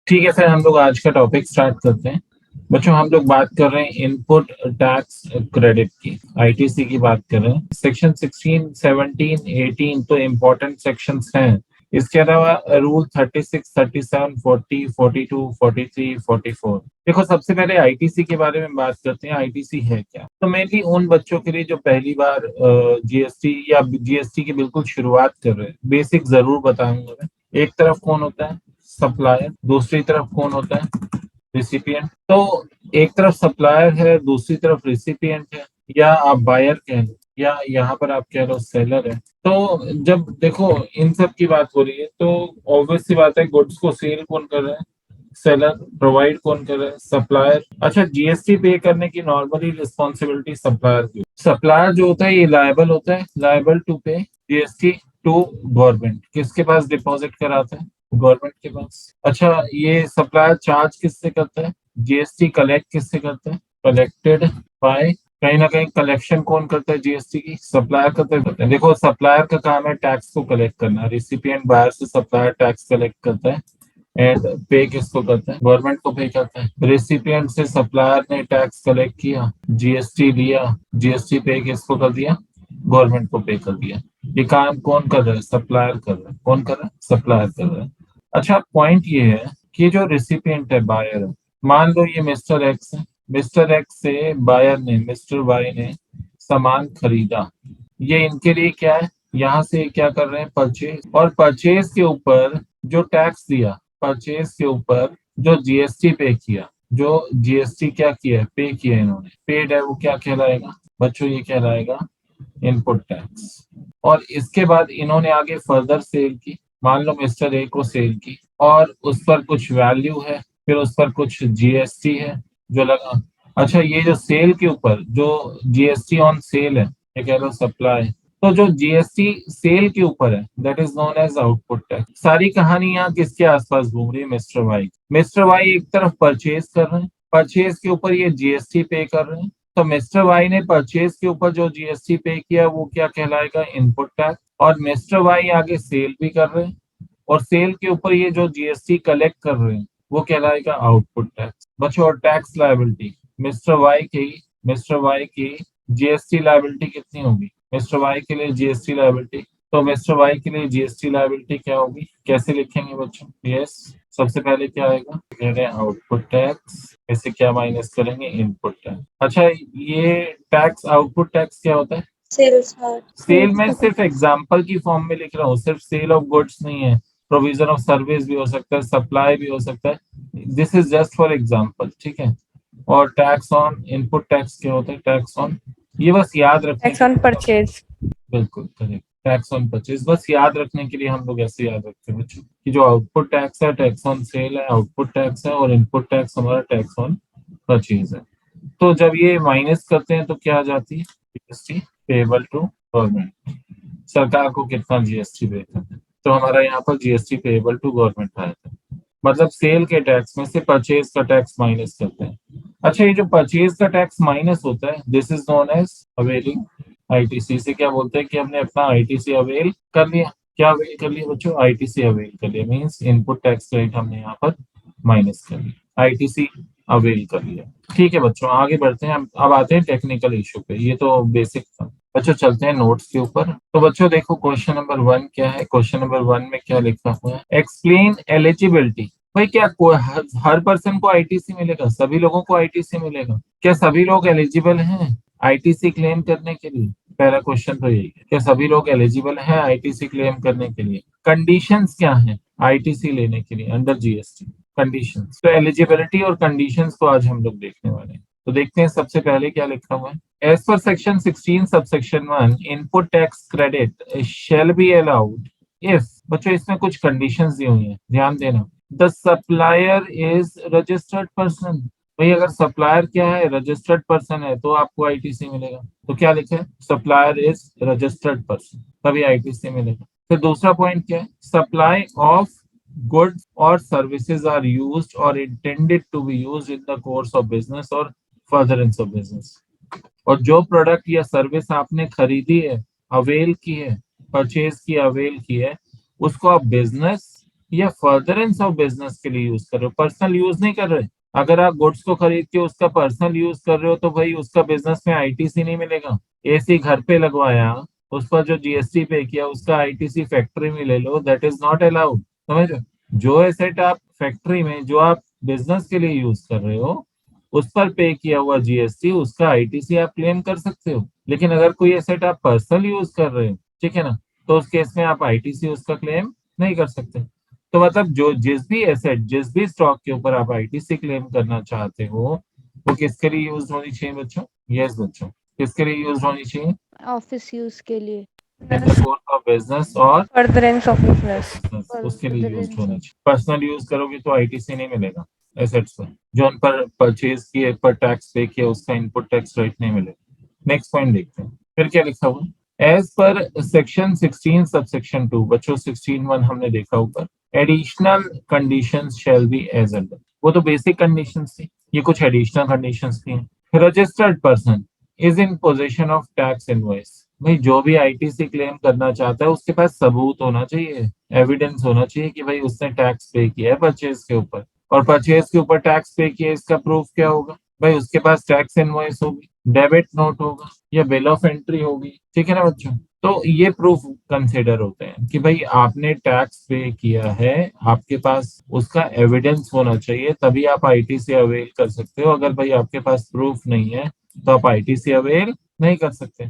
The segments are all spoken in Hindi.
ठीक है, फिर हम लोग आज का टॉपिक स्टार्ट करते हैं। बच्चों, हम लोग बात कर रहे हैं इनपुट टैक्स क्रेडिट की, आईटीसी की बात कर रहे हैं। सेक्शन 16, 17, 18 तो इम्पोर्टेंट सेक्शंस हैं। इसके अलावा रूल 36, 37, 40, 42, 43, 44। देखो, सबसे पहले आईटीसी के बारे में बात करते हैं। आईटीसी है क्या? तो मेनली उन बच्चों के लिए जो पहली बार जीएसटी या जीएसटी की बिल्कुल शुरुआत कर रहे हैं, बेसिक जरूर बताऊंगा मैं। एक तरफ कौन होता है? सप्लायर। दूसरी तरफ कौन होता है? रिसिपिएंट। तो एक तरफ सप्लायर है, दूसरी तरफ रिसिपिएंट है, या आप बायर कह लो, या यहाँ पर आप कह लो सेलर है। तो जब देखो इन सब की बात हो रही है तो ऑब्वियस सी बात है, गुड्स को सेल कौन कर रहा है? सेलर। प्रोवाइड कौन कर रहा है? सप्लायर। अच्छा, जीएसटी पे करने की नॉर्मली रिस्पॉन्सिबिलिटी सप्लायर की। सप्लायर जो होता है ये लायबल होता है, लायबल टू पे जीएसटी टू गवर्नमेंट। किसके पास डिपॉजिट कराता है? गवर्नमेंट के पास। अच्छा, ये सप्लायर चार्ज किससे करता है? जीएसटी कलेक्ट किससे करता है? Collected by. कहीं ना कहीं कलेक्शन कौन करता है जीएसटी की? सप्लायर करते हैं। देखो, सप्लायर का काम है टैक्स को कलेक्ट करना। रिसिपिएंट बायर से सप्लायर टैक्स कलेक्ट करता है एंड पे किसको करता है? गवर्नमेंट को पे करता है। रेसिपिएंट से सप्लायर ने टैक्स कलेक्ट किया, जीएसटी लिया, जीएसटी पे किसको कर दिया? गवर्नमेंट को पे कर दिया। ये काम कौन कर रहा है? सप्लायर कर रहा है। कौन कर रहा है? सप्लायर कर रहा है। अच्छा, पॉइंट ये है कि जो रेसिपिएंट है, बायर है, मान लो ये मिस्टर एक्स है। मिस्टर एक्स से बायर ने, मिस्टर वाई ने सामान खरीदा। ये इनके लिए क्या है? यहाँ से क्या कर रहे हैं? परचेज। और परचेज के ऊपर जो टैक्स दिया, परचेज के ऊपर जो जीएसटी पे किया, जो जीएसटी क्या किया है? पे किया है इन्होंने, पेड है, वो क्या कहलाएगा बच्चों? ये कहलाएगा इनपुट टैक्स। और इसके बाद इन्होंने आगे फर्दर सेल की। मान लो मिस्टर ए को सेल की और उस पर कुछ वैल्यू है, फिर उस पर कुछ जीएसटी है जो लगा। अच्छा, ये जो सेल के ऊपर जो जीएसटी ऑन सेल है, ये कह लो सप्लाई। तो जो जीएसटी सेल के ऊपर है, that is known as output tax. सारी कहानी यहाँ किसके आसपास घूम रही है? Mister Y. मिस्टर वाई एक तरफ परचेज कर रहे हैं, परचेज के ऊपर ये जीएसटी पे कर रहे हैं। तो मिस्टर वाई ने परचेज के ऊपर जो जीएसटी पे किया वो क्या कहलाएगा? Input tax. और मिस्टर वाई आगे सेल भी कर रहे हैं, और सेल के ऊपर ये जो जीएसटी कलेक्ट कर रहे हैं वो कहलाएगा आउटपुट टैक्स। बच्चों, और टैक्स लायबिलिटी मिस्टर वाई की जीएसटी लायबिलिटी कितनी होगी? मिस्टर वाई के लिए जीएसटी लायबिलिटी, तो मिस्टर वाई के लिए जीएसटी लायबिलिटी क्या होगी? कैसे लिखेंगे बच्चों? यस, सबसे पहले क्या आएगा? कह रहे हैं आउटपुट टैक्स। इससे क्या माइनस करेंगे? Input tax. अच्छा, ये टैक्स, आउटपुट टैक्स क्या होता है? सेल्स सेल में सिर्फ एग्जाम्पल की फॉर्म में लिख रहा हूँ, सिर्फ सेल ऑफ गुड्स नहीं है। प्रोविजन ऑफ सर्विस भी हो सकता है, सप्लाई भी हो सकता है। This is just for example, ठीक है। और टैक्स ऑन, इनपुट टैक्स क्या होता है? टैक्स ऑन, ये बस याद रखने टैक्स के ऑन लिए। परचेज। बिल्कुल करेक्ट, टैक्स ऑन परचेज। बस याद रखने के लिए हम लोग ऐसे याद रखते हैं बच्चों कि जो आउटपुट टैक्स है, टैक्स ऑन सेल है, आउटपुट टैक्स है, और इनपुट टैक्स हमारा टैक्स ऑन परचेज है। तो जब ये माइनस करते हैं तो क्या आ जाती है? GST payable to government. सरकार को कितना जीएसटी देता है? तो हमारा यहाँ पर जीएसटी पेबल टू गवर्नमेंट आया था। मतलब सेल के टैक्स में से परचेज का टैक्स माइनस करते हैं। अच्छा, ये जो परचेज का टैक्स माइनस होता है, this is known as availing ITC. से क्या बोलते हैं कि हमने अपना आईटीसी अवेल कर लिया। क्या अवेल कर लिया बच्चों? आईटीसी अवेल कर लिया, मीन्स इनपुट टैक्स रेट हमने यहाँ पर माइनस कर लिया, आईटीसी अवेल कर लिया। ठीक है बच्चों, आगे बढ़ते हैं। अब आते हैं टेक्निकल इशू पे। ये तो बेसिक था बच्चों। चलते हैं नोट्स के ऊपर। तो बच्चों देखो, क्वेश्चन नंबर 1 क्या है? क्वेश्चन नंबर 1 में क्या लिखा हुआ है? Explain eligibility. भाई, क्या हर पर्सन को आईटीसी मिलेगा? सभी लोगों को आईटीसी मिलेगा? क्या सभी लोग एलिजिबल हैं आईटीसी क्लेम करने के लिए? पहला क्वेश्चन तो यही है, क्या सभी लोग एलिजिबल हैं आईटीसी क्लेम करने के लिए? कंडीशंस क्या हैं आईटीसी लेने के लिए अंडर जीएसटी? कंडीशंस। तो एलिजिबिलिटी और कंडीशंस को आज हम लोग देखने वाले हैं। तो देखते हैं सबसे पहले क्या लिखा हुआ है। As per section 16 subsection 1, input tax credit shall be allowed if. बच्चों, इसमें कुछ कंडीशंस दी हुई हैं, ध्यान देना। The supplier is registered person. भाई, अगर सप्लायर क्या है? रजिस्टर्ड पर्सन है, तो आपको आईटीसी मिलेगा। तो क्या लिखा है? सप्लायर इज रजिस्टर्ड पर्सन, तभी आईटीसी मिलेगा। फिर दूसरा पॉइंट क्या है? Supply of goods or services are used or intended to be used in the course of business or furtherance of business। और जो प्रोडक्ट या सर्विस आपने खरीदी है, अवेल की है, परचेज की, अवेल की है, उसको आप बिजनेस या फर्दरेंस ऑफ बिजनेस के लिए यूज कर रहे हो, पर्सनल यूज नहीं कर रहे। अगर आप गुड्स को खरीद के उसका पर्सनल यूज कर रहे हो तो भाई उसका बिजनेस में आईटीसी नहीं मिलेगा। एसी घर पे लगवाया, उस पर जो जीएसटी पे किया उसका आईटीसी फैक्ट्री में ले लो, दैट इज नॉट अलाउड। समझ रहे हो? जो एसेट आप फैक्ट्री में, जो आप बिजनेस के लिए यूज कर रहे हो, उस पर पे किया हुआ जीएसटी, उसका आईटीसी आप क्लेम कर सकते हो। लेकिन अगर कोई एसेट आप पर्सनल यूज कर रहे हो, ठीक है ना, तो उस केस में आप आईटीसी उसका क्लेम नहीं कर सकते। तो मतलब जो जिस भी एसेट, जिस भी स्टॉक के ऊपर आप आईटीसी क्लेम करना चाहते हो, वो किसके लिए यूज होनी चाहिए बच्चों? यस बच्चों, किसके लिए यूज होनी चाहिए? ऑफिस यूज के लिए। In the course of business और फर्दरेंस ऑफ बिजनेस। business, उसके लिए यूज फर्दरेंस होनी ऑफ। चाहिए। पर्सनल यूज करोगे तो आईटीसी नहीं मिलेगा एसेट्स पर, जो उन पर परचेज किए, पर टैक्स पे किया, उसका इनपुट टैक्स रेट नहीं मिलेगा। नेक्स्ट पॉइंट देखते हैं, फिर क्या लिखा हुआ। एज पर सेक्शन 16 सबसेक्शन 2, बच्चों 16(1) हमने देखा ऊपर, additional conditions shall be as under. वो तो बेसिक कंडीशंस थी, ये कुछ एडिशनल कंडीशंस थी। Registered person is in possession of tax invoice. भाई जो भी आईटीसी क्लेम करना चाहता है उसके पास सबूत होना चाहिए, एविडेंस होना चाहिए कि भाई उसने टैक्स पे किया है परचेज के ऊपर। और परचेज के ऊपर टैक्स पे किया है, इसका प्रूफ क्या होगा? भाई उसके पास टैक्स इनवॉइस होगी, डेबिट नोट होगा, या बिल ऑफ एंट्री होगी। ठीक है ना बच्चों? तो ये प्रूफ कंसिडर होते हैं कि भाई आपने टैक्स पे किया है, आपके पास उसका एविडेंस होना चाहिए, तभी आप आईटीसी अवेल कर सकते हो। अगर भाई आपके पास प्रूफ नहीं है तो आप आईटीसी अवेल नहीं कर सकते।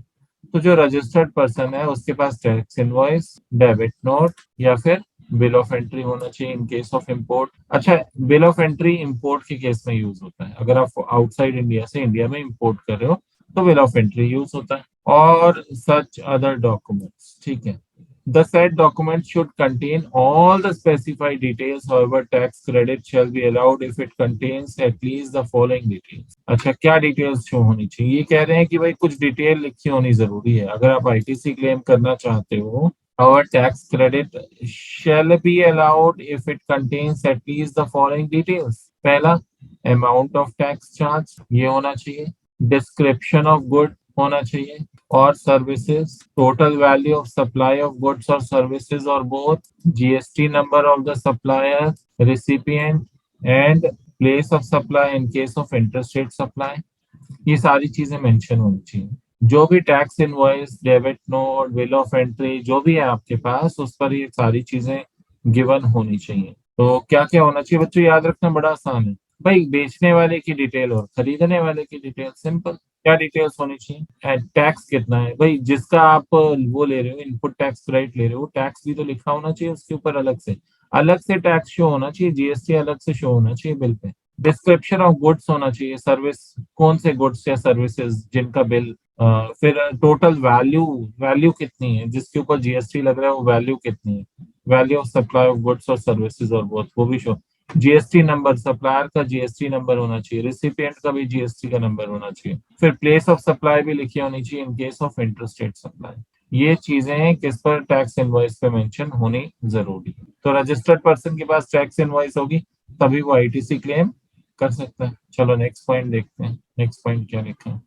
तो जो रजिस्टर्ड पर्सन है उसके पास टैक्स इनवॉइस, डेबिट नोट, या फिर बिल ऑफ एंट्री होना चाहिए इन केस ऑफ इंपोर्ट। अच्छा, बिल ऑफ एंट्री इंपोर्ट के केस में यूज होता है। अगर आप आउटसाइड इंडिया से इंडिया में इंपोर्ट कर रहे हो तो बिल ऑफ एंट्री यूज होता है, और सच अदर डॉक्यूमेंट्स। ठीक है, the said document should contain all the specified details. However, tax credit shall be allowed if it contains at least the following details. अच्छा, क्या डिटेल्स शो होनी चाहिए? ये कह रहे हैं कि भाई कुछ डिटेल लिखी होनी जरूरी है अगर आप आईटीसी क्लेम करना चाहते हो। Our tax credit shall be allowed if it contains at least the following details. पहला, amount of tax charge, ये होना चाहिए। Description of good होना चाहिए, और services, total value of supply of goods और सर्विसेज और both, GST number of the supplier, recipient, and place of supply in case of interstate supply. ये सारी चीजें मेंशन होनी चाहिए। जो भी tax invoice, debit note, bill of entry जो भी है आपके पास, उस पर ये सारी चीजें गिवन होनी चाहिए। तो क्या क्या होना चाहिए बच्चों? याद रखना बड़ा आसान है। भाई बेचने वाले की डिटेल और खरीदने वाले की डिटेल, सिंपल। क्या डिटेल्स होनी चाहिए? टैक्स कितना है, भाई जिसका आप वो ले रहे हो, इनपुट टैक्स क्रेडिट ले रहे हो, टैक्स भी तो लिखा होना चाहिए उसके ऊपर, अलग से टैक्स शो होना चाहिए, जीएसटी अलग से शो होना चाहिए bill pay. Description of goods होना चाहिए, सर्विस, कौन से गुड्स या सर्विसेज जिनका बिल, फिर टोटल वैल्यू, वैल्यू कितनी है जिसके ऊपर जीएसटी लग रहा है, वो वैल्यू कितनी है, value of supply of goods और सर्विसेज और वो भी शो। जीएसटी नंबर, सप्लायर का जीएसटी नंबर होना चाहिए, रिसिपिएंट का भी जीएसटी का नंबर होना चाहिए, फिर प्लेस ऑफ सप्लाई भी लिखी होनी चाहिए in case of interstate supply. ये चीजें किस पर टैक्स इनवॉइस पे मेंशन होनी जरूरी है। तो रजिस्टर्ड पर्सन के पास टैक्स इनवॉइस होगी तभी वो आईटीसी क्लेम कर सकता है। चलो नेक्स्ट पॉइंट देखते हैं, नेक्स्ट पॉइंट क्या लिखा है।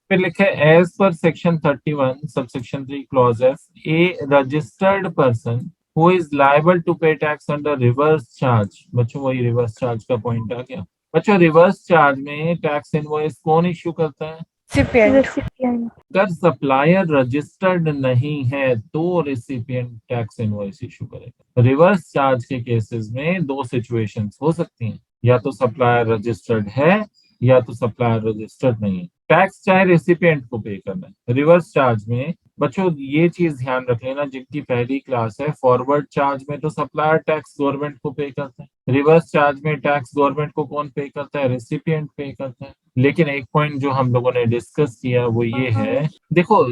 फिर लिखा है, as per section 31 subsection 3 clause F, a registered person who is liable to pay tax under reverse charge. बच्चों वही रिवर्स चार्ज का पॉइंट आ गया। बच्चों रिवर्स चार्ज में टैक्स इनवॉइस कौन इश्यू करता है? रिसिपिएंट। रेसिपिएंट। अगर सप्लायर रजिस्टर्ड नहीं है तो रिसिपिएंट टैक्स इनवॉइस इशू करेगा। रिवर्स चार्ज के केसेस में दो सिचुएशंस हो सकती हैं, या तो सप्लायर रजिस्टर्ड है या तो सप्लायर रजिस्टर्ड नहीं है। टैक्स चाहे रेसिपिएंट को पे करना है। रिवर्स चार्ज में बच्चों ये चीज ध्यान रख लेना, जिनकी पहली क्लास है, फॉरवर्ड चार्ज में तो सप्लायर टैक्स गवर्नमेंट को पे करता है, रिवर्स चार्ज में टैक्स गवर्नमेंट को कौन पे करता है? रेसिपिएंट पे करता है। लेकिन एक पॉइंट जो हम लोगों ने डिस्कस किया वो ये है, देखो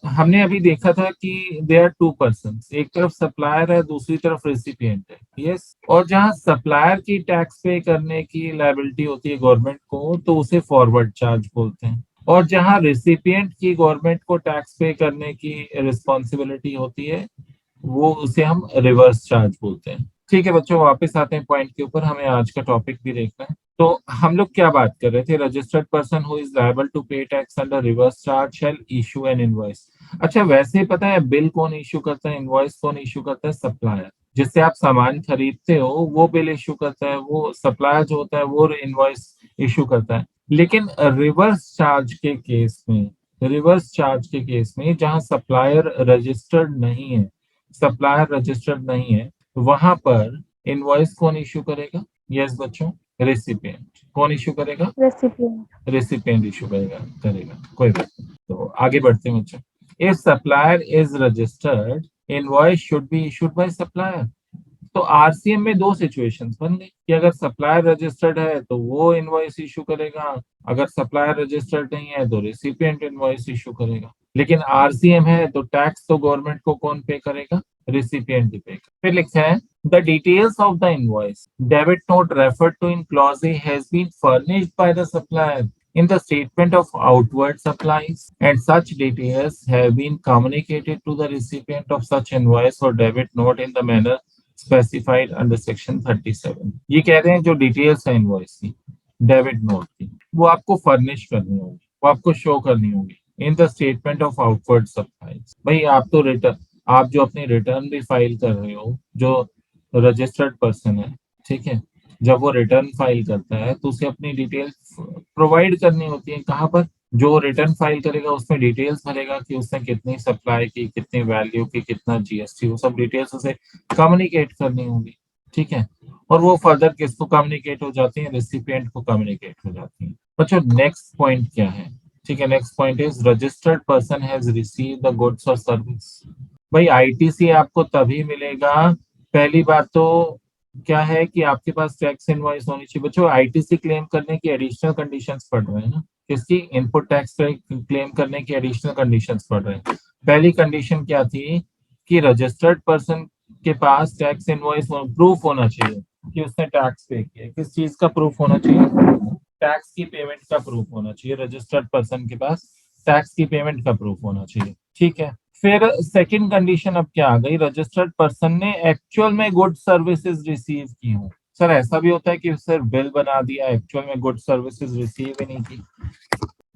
हमने अभी देखा था कि दे आर टू पर्सन, एक तरफ सप्लायर है, दूसरी तरफ रेसिपिएंट है। यस, और जहां सप्लायर की टैक्स पे करने की लायबिलिटी होती है गवर्नमेंट को, तो उसे फॉरवर्ड चार्ज बोलते हैं, और जहां रेसिपिएंट की गवर्नमेंट को टैक्स पे करने की रिस्पॉन्सिबिलिटी होती है, वो उसे हम रिवर्स चार्ज बोलते हैं। ठीक है बच्चों, वापस आते हैं पॉइंट के ऊपर, हमें आज का टॉपिक भी देखना है। तो हम लोग क्या बात कर रहे थे? Registered person who is liable to pay tax under reverse charge shall issue an invoice. अच्छा, वैसे पता है बिल कौन इशू करता है, इनवॉइस कौन इशू करता है? सप्लायर। जिससे आप सामान खरीदते हो वो बिल इशू करता है, वो सप्लायर जो होता है वो इनवॉइस इशू करता है। लेकिन रिवर्स चार्ज के केस में जहां सप्लायर रजिस्टर्ड नहीं है, वहां पर इनवॉइस कौन इशू करेगा? यस बच्चों, रेसिपिएंट। कौन इशू करेगा? रेसिपिएंट। रेसिपिएंट इशू करेगा। कोई बात नहीं, तो आगे बढ़ते हैं बच्चों। If supplier is registered, invoice should be issued by supplier. तो आरसीएम में दो सिचुएशंस बन गई कि अगर सप्लायर रजिस्टर्ड है तो वो इनवॉइस इशू करेगा, अगर सप्लायर रजिस्टर्ड नहीं है तो रेसिपिएंट इनवॉइस इशू करेगा। लेकिन आरसीएम है तो टैक्स तो गवर्नमेंट को कौन पे करेगा? रेसिपिएंट ही पे करेगा। फिर लिखा है the details of the invoice debit note referred to in clause A has been furnished by the supplier in the statement of outward supplies, and such details have been communicated to the recipient of such invoice or debit note in the manner specified under section 37। ये कह रहे हैं जो डिटेल्स है इनवॉइस की, डेबिट नोट की, वो आपको फर्निश करनी होगी, वो आपको शो करनी होगी in the statement of outward supplies. भाई आप जो अपनी रिटर्न भी फाइल कर रहे हो, जो रजिस्टर्ड पर्सन है, ठीक है, जब वो रिटर्न फाइल करता है तो उसे अपनी डिटेल्स प्रोवाइड करनी होती है। कहाँ पर? जो रिटर्न फाइल करेगा उसमें डिटेल्स भरेगा कि उसने कितनी सप्लाई की, कितनी वैल्यू की, कितना जीएसटी, वो सब डिटेल्स उसे कम्युनिकेट करनी होगी, ठीक है। और वो फर्दर किसको कम्युनिकेट हो जाती है? रेसिपिएंट को कम्युनिकेट हो जाती है। बच्चों नेक्स्ट पॉइंट क्या है? ठीक है, next point is registered person has receive the goods और सर्विस। भाई आईटीसी आपको तभी मिलेगा, पहली बात तो क्या है कि आपके पास टैक्स इनवॉइस होनी चाहिए। बच्चों आईटीसी क्लेम करने की एडिशनल कंडीशंस पढ़ रहे हैं ना, किसकी? इनपुट टैक्स क्लेम करने की एडिशनल कंडीशंस पढ़ रहे हैं। पहली कंडीशन क्या थी कि रजिस्टर्ड पर्सन के पास टैक्स इनवॉइस प्रूफ होना चाहिए कि उसने टैक्स पे किया। किस चीज का प्रूफ होना चाहिए? टैक्स की पेमेंट का प्रूफ होना चाहिए। रजिस्टर्ड पर्सन के पास टैक्स की पेमेंट का प्रूफ होना चाहिए, ठीक है। फिर सेकंड कंडीशन अब क्या आ गई? रजिस्टर्ड पर्सन ने एक्चुअल में गुड सर्विसेज रिसीव की हो। सर ऐसा भी होता है कि सिर्फ बिल बना दिया, एक्चुअल में गुड सर्विसेज रिसीव ही नहीं की।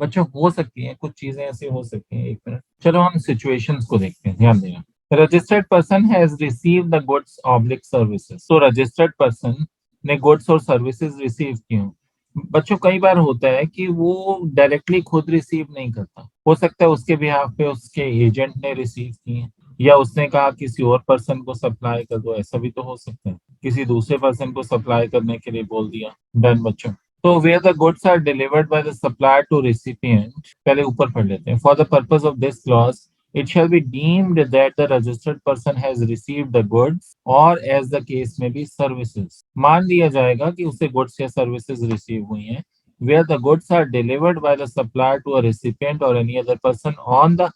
बच्चों हो सकती है, कुछ चीजें ऐसी हो सकती हैं। एक मिनट, चलो हम सिचुएशंस को देखते हैं, ध्यान देना। Registered person has receive the goods oblique services. तो रजिस्टर्ड पर्सन ने गुड्स और सर्विसेज रिसीव की हो। बच्चों कई बार होता है कि वो डायरेक्टली खुद रिसीव नहीं करता, हो सकता है उसके बिहाफ पे उसके एजेंट ने रिसीव की है, या उसने कहा किसी और पर्सन को सप्लाई कर दो, ऐसा भी तो हो सकता है। किसी दूसरे पर्सन को सप्लाई करने के लिए बोल दिया। डन बच्चों। तो where the goods are delivered by the supplier to recipient, पहले ऊपर पढ़ लेते हैं। For the purpose of this clause it shall be deemed that the registered person has received the goods or as the case may be services। मान लिया जाएगा कि उसे गुड्स या सर्विसेज रिसीव हुई हैं where the goods are delivered by the supplier to a recipient or any other person on the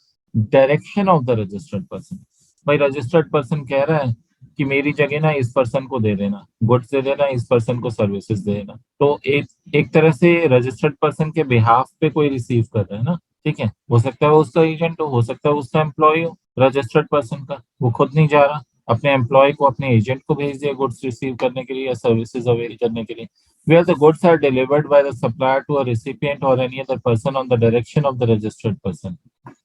direction of the registered person। भाई रजिस्टर्ड पर्सन कह रहा है कि मेरी जगह ना इस पर्सन को दे देना, गुड्स दे देना, इस पर्सन को सर्विसेज दे देना। तो एक तरह से रजिस्टर्ड पर्सन के बिहाफ पे कोई रिसीव कर रहा है ना, ठीक है। हो सकता है वो उसका एजेंट हो सकता है उसका एम्प्लॉय हो, रजिस्टर्ड पर्सन का, वो खुद नहीं जा रहा, अपने एम्प्लॉय को, अपने एजेंट को भेज दिया गुड्स रिसीव करने के लिए या सर्विसेज अवेल करने के लिए। Where the goods are delivered by the supplier to a recipient or any other person on the direction of the registered person,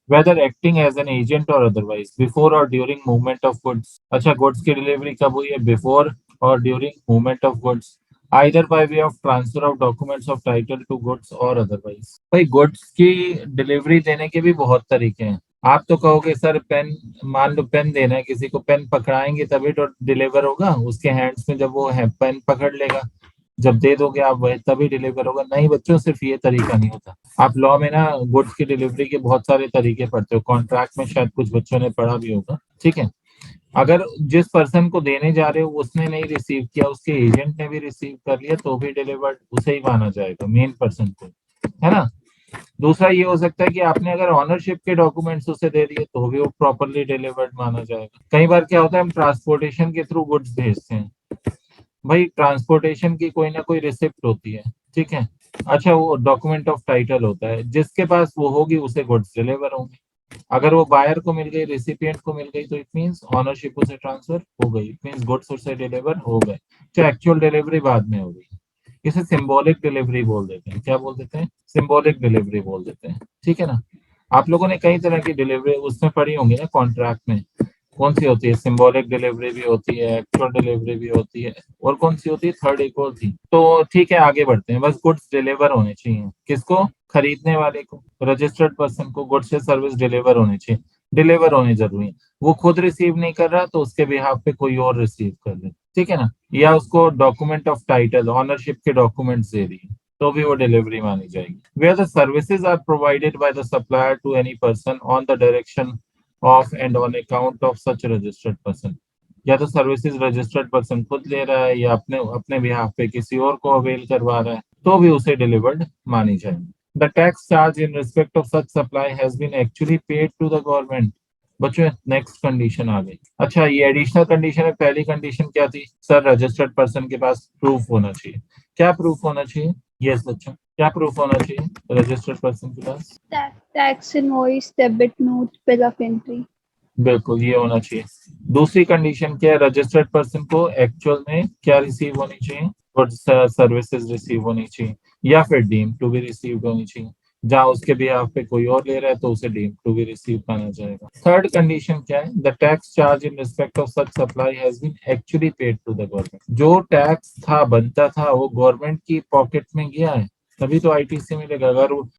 whether acting as an agent or otherwise, before or during movement of goods। अच्छा, गुड्स की डिलीवरी कब हुई है? बिफोर और during movement of goods, either by way of transfer of documents of title to goods or otherwise। भाई गुड्स की डिलीवरी देने के भी बहुत तरीके हैं। आप तो कहोगे सर पेन, मान लो पेन देना है किसी को, पेन पकड़ाएंगे तभी तो डिलीवर होगा उसके हैंड्स में, जब वो है पेन पकड़ लेगा, जब दे दोगे आप वही तभी डिलीवर होगा। नहीं बच्चों, सिर्फ ये तरीका नहीं होता। आप लॉ में ना गुड्स की डिलीवरी के बहुत सारे तरीके पढ़ते हो, कॉन्ट्रैक्ट में शायद कुछ बच्चों ने पढ़ा भी होगा, ठीक है। अगर जिस पर्सन को देने जा रहे हो उसने नहीं रिसीव किया, उसके एजेंट ने भी रिसीव कर लिया, तो भी डिलीवर्ड उसे ही माना जाएगा, मेन पर्सन को, है ना। दूसरा ये हो सकता है कि आपने अगर ऑनरशिप के डॉक्यूमेंट्स उसे दे दिए तो भी वो प्रॉपरली डिलीवर्ड माना जाएगा। कई बार क्या होता है हम ट्रांसपोर्टेशन के थ्रू गुड्स भेजते हैं, भाई ट्रांसपोर्टेशन की कोई ना कोई रिसिप्ट होती है, ठीक है। अच्छा, वो डॉक्यूमेंट ऑफ टाइटल होता है, जिसके पास वो होगी उसे गुड्स डिलीवर होंगे। अगर वो बायर को मिल गई, रेसिपिएंट को मिल गई, तो इट मींस ऑनरशिप उसे ट्रांसफर हो गई, इट मींस गुड्स उसे डिलीवर हो गए। तो एक्चुअल डिलीवरी बाद में हो गई। इसे सिंबॉलिक डिलीवरी बोल देते हैं। क्या बोल देते हैं? सिंबॉलिक डिलीवरी बोल देते हैं, ठीक है ना। आप लोगों ने कई तरह की डिलीवरी उसमें पढ़ी होंगी ना, कॉन्ट्रैक्ट में। कौन सी होती है? सिंबॉलिक डिलीवरी भी होती है, एक्चुअल डिलीवरी भी होती है, और कौन सी होती है? थर्ड एक और थी। तो ठीक है, आगे बढ़ते हैं। बस गुड्स डिलीवर होने चाहिए। किसको? खरीदने वाले को, रजिस्टर्ड पर्सन को गुड्स या सर्विस डिलीवर होनी चाहिए। डिलीवर होनी जरूरी है। वो खुद रिसीव नहीं कर रहा तो उसके बिहाफ पे कोई और रिसीव कर ले, ठीक है ना? या उसको डॉक्यूमेंट ऑफ टाइटल, ऑनरशिप के डॉक्यूमेंट्स दे रही है, तो भी वो डिलीवरी मानी जाएगी। Where the services are provided by the supplier to any person on the direction of and on account of such registered person. या तो सर्विसेज रजिस्टर्ड पर्सन खुद ले रहा है या अपने अपने बिहाफ पे किसी और को अवेल करवा रहा है, तो भी उसे डिलीवर्ड मानी जाएगी। The tax charge in respect of such supply has been actually paid to the government. बच्चों नेक्स्ट कंडीशन आ गई। अच्छा, ये एडिशनल कंडीशन है। पहली कंडीशन क्या थी? सर रजिस्टर्ड पर्सन के पास प्रूफ होना चाहिए। क्या प्रूफ होना चाहिए? यस बच्चों, क्या प्रूफ होना चाहिए रजिस्टर्ड पर्सन के पास? Tax invoice, debit note, bill of entry. बिल्कुल, ये होना चाहिए। दूसरी कंडीशन क्या है? रजिस्टर्ड पर्सन को एक्चुअल में क्या रिसीव होनी चाहिए? गुड्स सर्विसेज रिसीव होनी चाहिए, या फिर डीम टू बी रिसीव होनी चाहिए। जहां उसके बिहाफ पे कोई और ले रहा है तो उसे डीम टू बी रिसीव माना जाएगा। थर्ड कंडीशन क्या है? The tax charge in respect of such supply has been actually paid to the government. जो टैक्स था, बनता था, वो गवर्नमेंट की पॉकेट में गया है, तभी तो आईटीसी मिलेगा। अगर